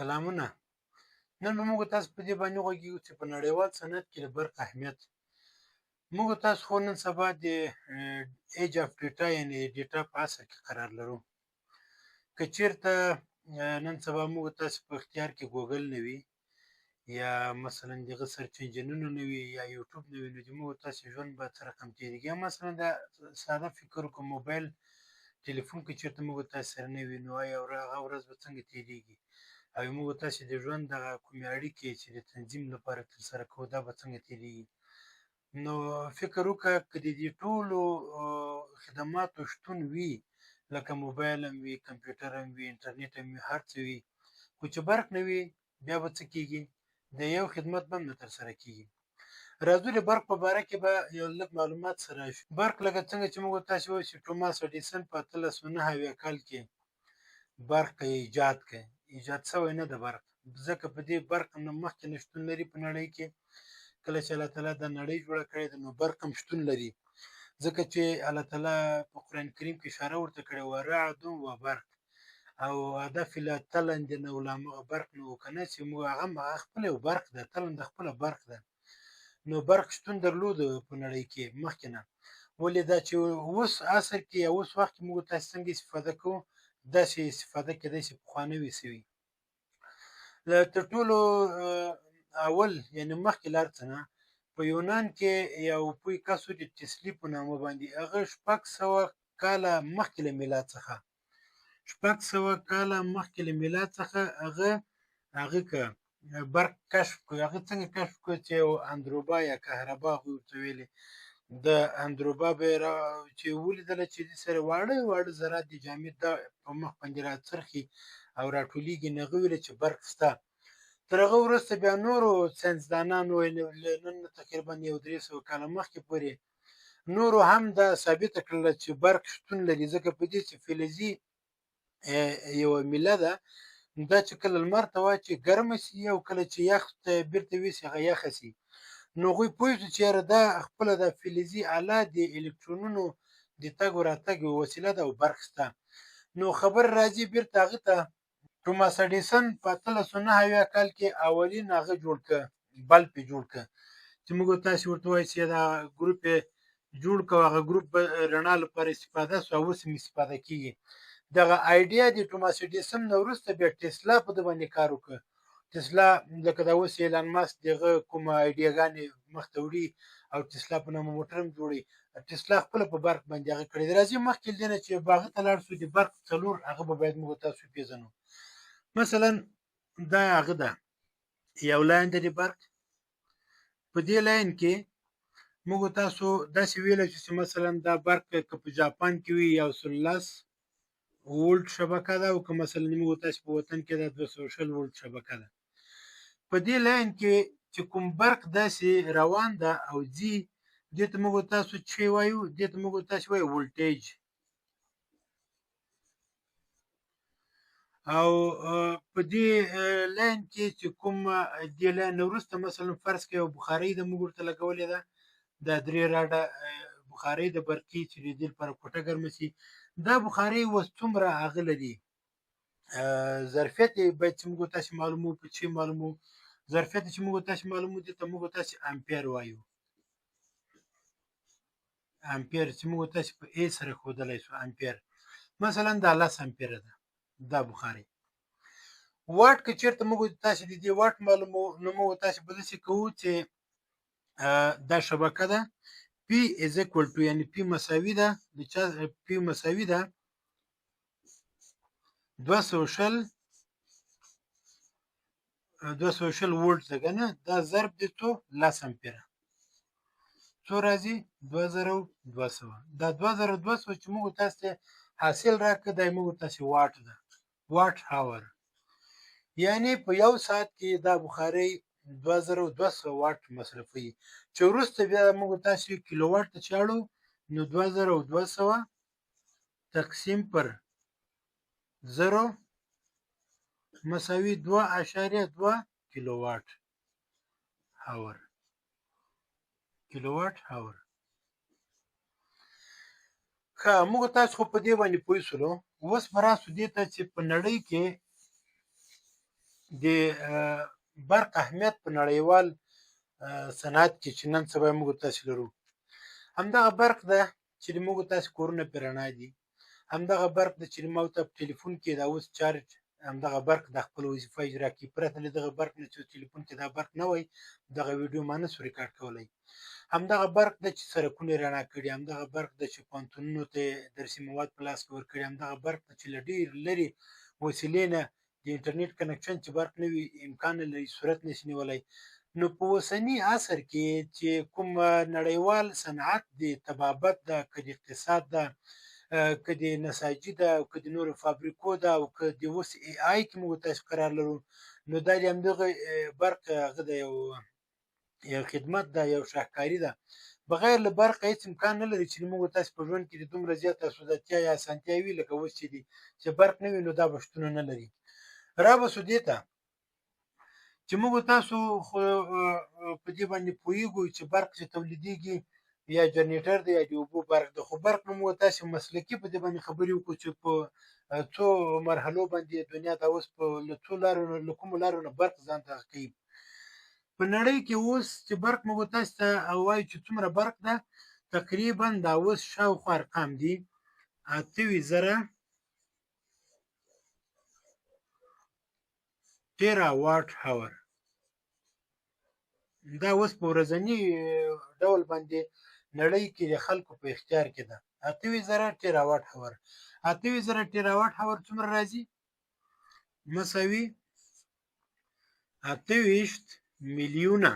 سلامونه. نن به موږ تاسو په دې باندې وغږیږو چې په نړیوال صنعت کې د برق اهمیت. موږ تاسو خو نن سبا د ایج اف ډیټا یعنې د ډیټا په عصر کې قرار لرو. که چیرته نن سبا موږ تاسو په اختیار کې ګوګل نه وي یا مثلا دغه سرچ انجنونه نه وي یا یوټیوب نه وي، نو د موږ تاسو ژوند به څه رقم تېرېږي. یا مثلا دا ساده فکر وکړو موبایل ټلیفون که چیرته موږ تاسو سره نه وي، نو آیا هغه ورځ به څنګه تېرېږي؟ او موږ تاسو د ژوند دغه کومې اړیکې چې د تنظیم لپاره ترسره کوو دا به څنګه تېرېږي؟ نو فکر وکړه که د دې ټولو خدماتو شتون وي، لکه موبایل هم وي، کمپیوټر هم وي، انټرنیټ هم وي، هر څه وي، خو چې برق نه وي بیا به څه کېږي؟ د یو خدمت به هم نه ترسره کېږي. راځو د برق په باره کې به یو لږ معلومات سره راشو. برق لکه څنګه چې موږ تاسو وایو چې توماس اډیسن په 1809 کال کې برق ایجاد کړ. ایجاد شوی نه د برق، ځکه په دې برق نه مخکې نه شتون لري په نړۍ کې. کله چې الله تعالی دا نړۍ جوړه کړې ده، نو برق هم شتون لري، ځکه چې الله تعالی په قرآن کریم کې اشاره ورته کړې وه رعد و برق، او هدف لا تلند نه ولامغه برق نه و، که نه چې موږ هغه خپله یو برق ده، تلند خپله برق ده. نو برق شتون درلوده په نړۍ کې مخکې نه. ولې دا چې اوس عصر کې یا اوس وخت کې موږ تاسو څنګه استفاده کوو، داسې استفاده کېدای شي پخوا نه وي سوي. تر ټولو اول یعنې مخکې له هر څه نه په یونان کې یو پوه کس و د ټسلي په نامه باندې، هغه 600 کاله مخکې له میلاد څخه 600 کاله مخکې له میلاد څخه هغه که برق کشف کړ. هغه څنګه کشف کړ چې یو اندروبا یا کهربا هغوی ورته ویلې، د اندروبا به یې چې ولیدله چې دې سره واړه واړه ذرات د جامد دا په مخ باندې راڅرخي او راټولیږي، نو هغه ویله چې برق شته. تر هغه وروسته بیا نورو ساینسدانانو نن تقریبا 300 کاله مخکې پورې نورو هم دا ثابته کړله چې برق شتون لري، ځکه په دې چې فلزي یوه میله ده، دا چې کله لمر ته واچي ګرمه شي او کله چې یخ ته بیرته ویسي هغه یخه شي. نو هغوی پوه شو چې یاره دا خپله د فلزي آله د الکترونونو د تګ و راتګ یوه وسیله ده او برق شته. نو خبر راځي بیرته هغه ته. توماس اډیسن په 1809 کال کې اولین هغه جوړ کړ، بلب یې جوړ کړ، چې موږ تاسو ورته وایو چې دا ګروپ یې جوړ کړ. هغه ګروپ رڼا لپاره استفاده شو او اوس هم استفاده کېږي. دغه آیډیا د توماس اډیسن نه وروسته بیا ټسلا په ده باندې کار وکړ. ټسلا لکه دا اوس ایلان ماسک دغه کومه آیډیاګانې مخته وړي او ټسلا په نامه موټر هم جوړوي. ټسلا خپله په برق باندې هغه کړې ده. راځئ مخکې له دې نه چې هغه ته لاړ شو، د برق څلور هغه به باید موږ تاسو وپېژنو. مثلا دا هغه ده یو لاین ده د برق. په دې لاین کې موږ تاسو داسې ویلی شو چې مثلا دا برق که په جاپان کې وي 110 ولټ شبکه ده، او که مثلا موږ تاسو په وطن کې دا 220 ولټ شبکه ده. په دې لاین کې چې کوم برق داسې روان ده او ځي، دې ته موږ تاسو څه وایو؟ دې ته موږ تاسو وایو ولټیج. او په دې لاین کې چې کوم دې لاین نه وروسته مثلا فرض کړئ یو بخارۍ ده موږ ورته لګولې ده، دا 3 راډه بخارۍ د برقي چې د دې لپاره کوټه ګرمه شي. دا بخارۍ اوس څومره هغه لري ظرفیت یې باید چې موږ تاسو معلومو. په چې معلومو ظرفیت چې موږ تاسو معلومو دې ته موږ تاسو امپیر وایو. امپیر چې موږ تاسو په ای سره ښودلی شو امپیر. مثلا دا 10 امپیره ده دا بخارۍ. واټ که چېرته موږ تاسو د دې واټ معلومو، نو موږ تاسو به داسې کوو چې دا شبکه ده P is equal to یعنې P مساوي ده د چا P مساوي ده 220 ولټ ده که نه، دا ضرب دی څو 10 امپیره. څو راځي 2200. دا 2200 چې موږ تاسو ته حاصل راکړه دا موږ تاسو واټ ده، واټ هاور. یعنی په یو ساعت کې دا بخارۍ 2200 واټ مصرفوي. چې وروسته بیا موږ تاسو کیلو واټ ته چاړو، نو 2200 تقسیم پر 0 مساوي 2.2 کیلو واټ هاور. کیلو واټ هاور. ښه، موږ تاسو خو په دې باندې پوه شولو. اوس به راسو دې ته چې په نړۍ کې د برق اهمیت په نړیوال صنعت کې چې نن سبا موږ تاسې لرو، همدغه برق ده چې موږ تاسې کورونه پرې رڼا دي، همدغه برق ده چې ما ته په ټلیفون کې دا اوس چارج همدغه برق د خپل وظیفه اجرا کوي. پرته له دغه برق نه چې ټلیفون کې دا برق نه وای، دغه ویډیو ما نسو ریکارډ کولی. همدغه برق ده چې سړکونه رڼا کړي، همدغه برق ده چې پوهنتونونو ته درسي مواد په لاس کې ورکړي، همدغه برق ده چې له ډېر لرې وسیلې نه د انټرنیټ کنکشن چې برق نه وي امکان نه لري، صورت نشي نیولی. نو په اوسني عصر کې چې کوم نړیوال صنعت د طبابت ده، که د اقتصاد ده، که د نساجي ده، او که د نورو فابریکو ده، او که د اوس ای آی کې موږ تاسې قرار لرو، نو دا د همدغه برق هغه ده یو خدمت ده، یو شاهکاري ده. بغیر له برقه هېڅ امکان نه لري چې موږ تاسې په ژوند کې د دومره زیاته اسودتیا یا اسانتیا وي لکه اوس چې دي. چې برق نه وي نو دا به شتون نه لري. رابسو دې ته چې موږ تاسو خو په دې باندې پوهېږو چې برق چې تولیدېږي یا جنریټر دی یا د اوبو برق ده، خو برق نو موږ تاسې مسلکي په دې باندې خبرې وکړو چې په څو مرحلو باندې دنیا دا اوس په له څو لارو له کومو لارو نه برق ځان ته کوي. په نړۍ کې اوس چې برق موږ تاسو ته وایو چې څومره برق ده، تقریبا دا اوس شاوخوا ارقام دي 8000 تیرا واټ هاور. دا اوس په ورځني ډول باندې نړۍ کې د خلکو په اختیار کې ده. 8000 تیرا واټ هاور. 8000 تیرا واټ هاور څومره راځي؟ مساوي 28 میلیونه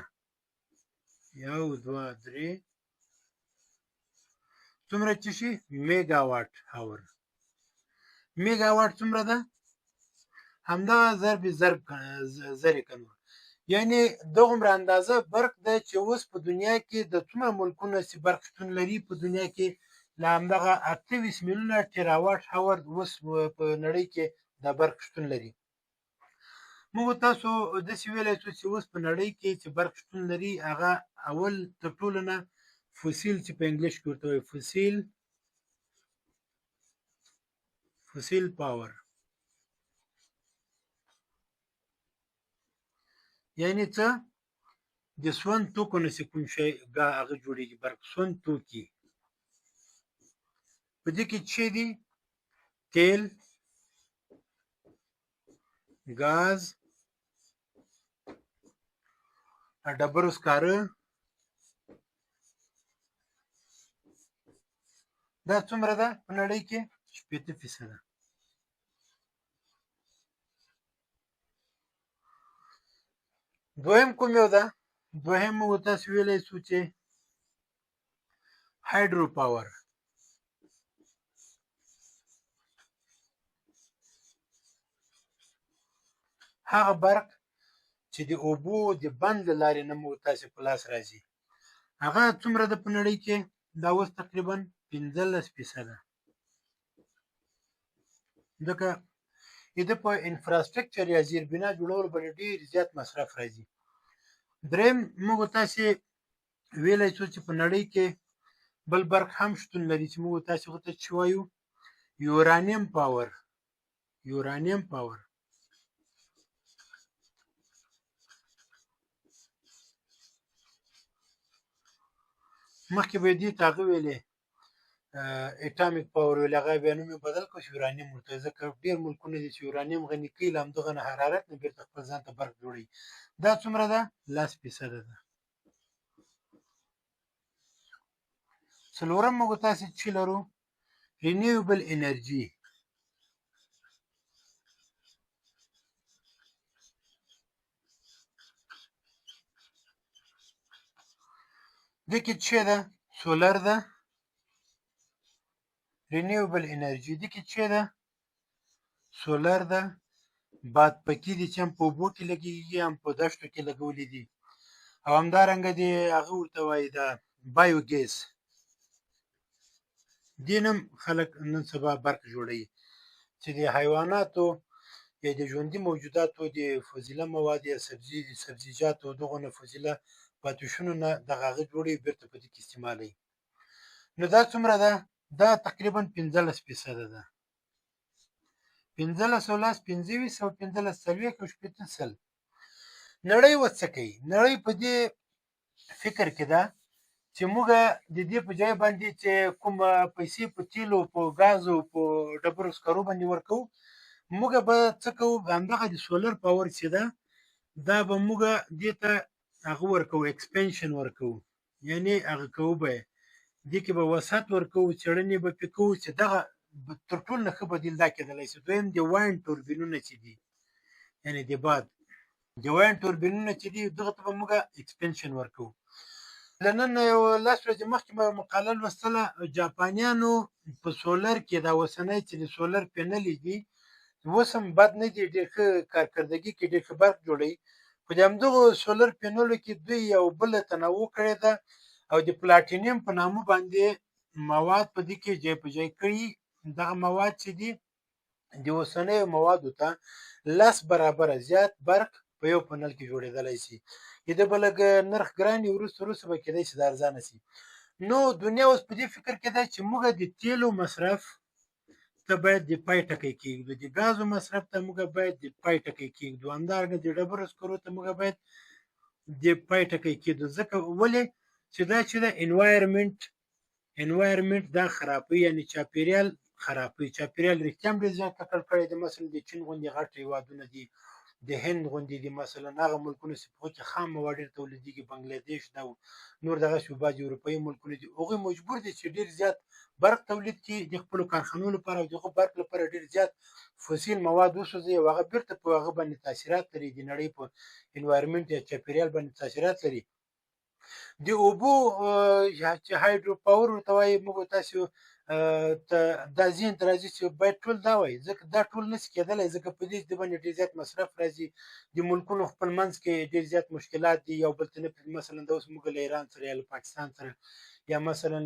1 2 3 څومره چې شي میگا واټ هاور. میگا واټ څومره ده؟ همدغه ضرب کنور. یعنی دغومره اندازه برق ده چې اوس په دنیا کې د څومره ملکونو چې برق شتون لري په دنیا کې له همدغه 28 میلیونه تیراواټ هاور اوس په نړۍ کې دا برق شتون لري. موږ تاسو داسې ویلی شو چې اوس په نړۍ کې چې برق شتون لري هغه اول تر ټولو نه فوسیل چې په انګلیش کې ورته وایي فوسیل پاور، یعنی څه؟ د سون توکو نه چې کوم شی هغه جوړېږي برق، سون توکي. په دې کې څه دي؟ تیل، ګاز، ډبرو سکاره. دا څومره ده په نړۍ کې؟ 80%. دویم کوم یو ده؟ دویم موږ تاسو ویلی شو چې هایډرو پاور. هغه برق چې د اوبو د بند له لارې نه موږ تاسې په لاس راځي، هغه څومره ده په نړۍ کې؟ دا اوس تقریبا 15%. ځکه د په انفراسترکچر یا زیربنا جوړولو باندې ډېر زیات مصرف راځي. دریم موږ تاسې ویلی شو چې په نړۍ کې بل برق هم شتون لري چې موږ تاسې ورته څه وایو؟ یورانیم پاور. یورانیم پاور. مخکې به یې دې ته هغه ویلې اټامیک پاور ویل، هغه بیا نوم یې بدل کړو چې یورانیم ورته، ځکه ډېر ملکونه دي چې یورانیم غني کوي، له همدغه نه حرارت نه بېرته خپل ځان ته برق جوړوي. دا څومره ده؟ 10% ده. څلورم موږ تاسې چې لرو رینیوبل انرژي. دې کې څه ده؟ سولر ده. رینیوبل انرژي دې کې څه ده؟ سولر ده. باد پکې دي چې هم په اوبو کې لګېږي هم په دښتو کې لګولي دي، او همدارنګه دې هغه ورته وایي د بایو ګیس. دې نه هم خلک نن سبا برق جوړوي چې د حیواناتو یا د ژوندي موجوداتو د فضله مواد یا سبزیجاتو دغو نه فضله پاتې شونو نه دغه هغه جوړوي، بېرته په دې کې استعمالوي. نو دا څومره ده؟ دا تقریبا 15% ده. 1500 1540 نړۍ اوس څه کوي؟ نړۍ په دې فکر کې ده چې موږ د دې په ځای باندې چې کومه پیسې په تیلو، په ګازو، په ډبرو سکرو باندې ورکوو، موږ به څه کوو؟ همدغه د سولر پاور چې ده دا به موږ دې ته هغه ورکوو، اکسپنشن ورکوو، یعنې هغه کوو به یې دې کې به وسعت ورکوو، څېړنې به پرې کوو چې دغه تر ټولو نه ښه بدیل دا کېدلی شي. دویم د وایند توربینونه چې دي، یعنې د باد د وایند توربینونه چې دي دغه ته به موږ اکسپنشن ورکوو. له نن نه یو 10 ورځې مخکې مې مقاله لوستله، جاپانیانو په سولر کې دا اوسنی چې د سولر پینلې دي اوس هم بد نه دي، ډېر ښه کارکردګي کې ډېر ښه برق جوړوي. په د همدغو سولر پینلو کې دوی یو بله تنوع کړې ده او د پلاټینیم په نامه باندې مواد په دې کې ځای په ځای کړي. دغه مواد چې دي د اوسنیو موادو ته 10 برابره زیات برق په یو پنل کې جوړېدلی شي. د به لږ نرخ ګران وي، وروسته به کېدای شي د ارزانه شي. نو دنیا اوس په دې فکر کې ده چې موږ د تیلو مصرف ته باید د پای ټکی کېږدو، د ګازو مصرف ته موږ باید د پای ټکی کېږدو، همدارنګه د ډبرو سکرو ته موږ باید د پای ټکی کېږدو. ځکه ولې چې دا چې د انوایرمنټ دا خرابوي، یعنې چاپېریال خرابوي. چاپېریال رښتیا هم ډېر زیات ککړ کړی دی. مثلا د چین غوندې غټ هېوادونه دي، د هند غوندې دي، مثلا هغه ملکونه چې په هغو کې خام مواد ډېر تولیدېږي، بنګلادیش ده او نور دغسې بعضې اروپایي ملکونه دي، هغوی مجبور دي چې ډېر زیات برق تولید کړي د خپلو کارخانو لپاره او د هغه برق لپاره ډېر زیات فوسیل مواد وسوځوي او هغه بېرته په هغه باندې تاثیرات لري، د نړۍ په انوایرمنټ یا چاپېریال باندې تاثیرات لري. د اوبو چې هایډرو پاور ورته وایي، موږ تاسو ته دا ذهن ته راځي چې باید ټول دا وایي، ځکه دا ټول نشي کېدلی، ځکه په دې باندې ډېر زیات مصرف راځي. د ملکونو خپل منځ کې ډېر زیات مشکلات دي، یو بل ته نه پرېږدي. مثلا دا اوس موږ له ایران سره یا له پاکستان سره یا مثلا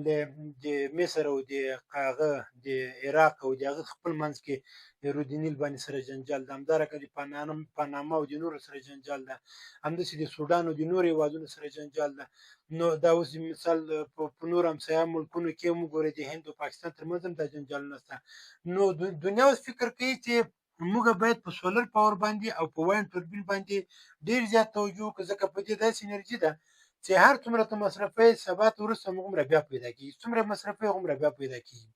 د مصر او د هغه د عراق او د هغه خپل منځ کې د رودنیل باندې سره جنجال ده، همدارنګه د پاناما او د نورو سره جنجال ده، همداسې د سودان او د نورو هېوادونو سره جنجال ده. نو دا اوس مثال په نور همسایه ملکونو کې هم وګورئ، د هند او پاکستان ترمنځ هم دا جنجالونه شته. نو دنیا اوس فکر کوي چې موږ باید په سولر پاور باندې او په وایند توربین باندې ډېر زیات توجه وکړو، ځکه په دې داسې انرژي ده چې هر څومره ته مصرفوي سبا ته وروسته هغومره بیا پیدا کېږي، څومره مصرفوي هغومره بیا پیدا کېږي.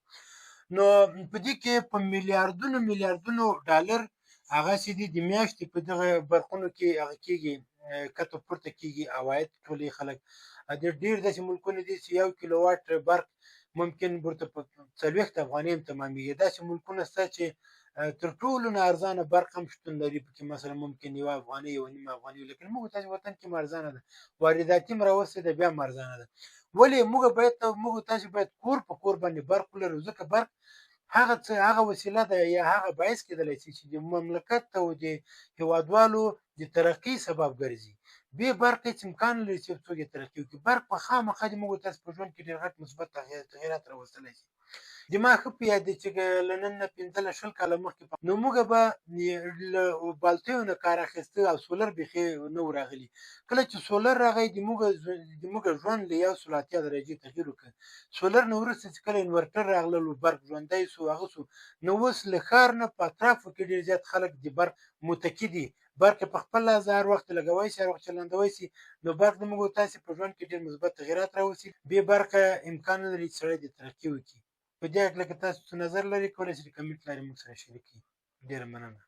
نو په دې کې په میلیاردونو ډالر هغه چې دي د میاشتې په دغه برخونو کې هغه کېږي، کته پورته کېږي عواید ټولوي خلک. ډېر داسې ملکونه دي چې 1 کیلو واټ برق ممکن ورته په 40 افغانۍ هم تمامېږي. داسې ملکونه شته چې تر ټولو نه ارزانه برق هم شتون لري، پکې مثلا ممکن 1 افغانۍ 1.5 افغانۍ، لیکن موږ تاسې وطن کې هم ارزانه ده، وارداتي هم راوستې ده بیا هم ارزانه ده. ولې موږ تاسې باید کور په کور باندې برق ولرو، ځکه برق هغه وسیله ده یا هغه باعث کېدلی شي چې د مملکت او د هېوادوالو د ترقۍ سبب ګرځي. بې برق هېڅ امکان نه لري چې څوک یې ترقي وکړي. برق به خامخا د موږ تاسو په ژوند کې ډېر غټ مثبت تغیرات راوستلی شي. د ما ښه په یاد دی چې له نن نه 15-20 کاله مخکې نو موږ به له بالتیو نه کار اخیسته او سولر بیخي نه و راغلي. کله چې سولر راغی د موږ ژوند له 180 درجې تغییر وکړ. سولر نه وروسته چې کله انورټر راغلل، برق ژوندی سو، هغه سو، نو اوس له ښار نه په اطرافو کې ډېر زیات خلک د برق متکي دي. برق په خپل لاس هر وخت لګوی شي، هر وخت چلندوی شي. نو برق د موږ تاسې په ژوند کې ډېر مثبت تغیرات راوستي. بې برقه امکان نه لري چې سړی د ترقي وکړي. په دې هکله که تاسو څه نظر لرئ کولی شئ د کمنټ لارې موږ سره شریک کړئ. ډېره مننه.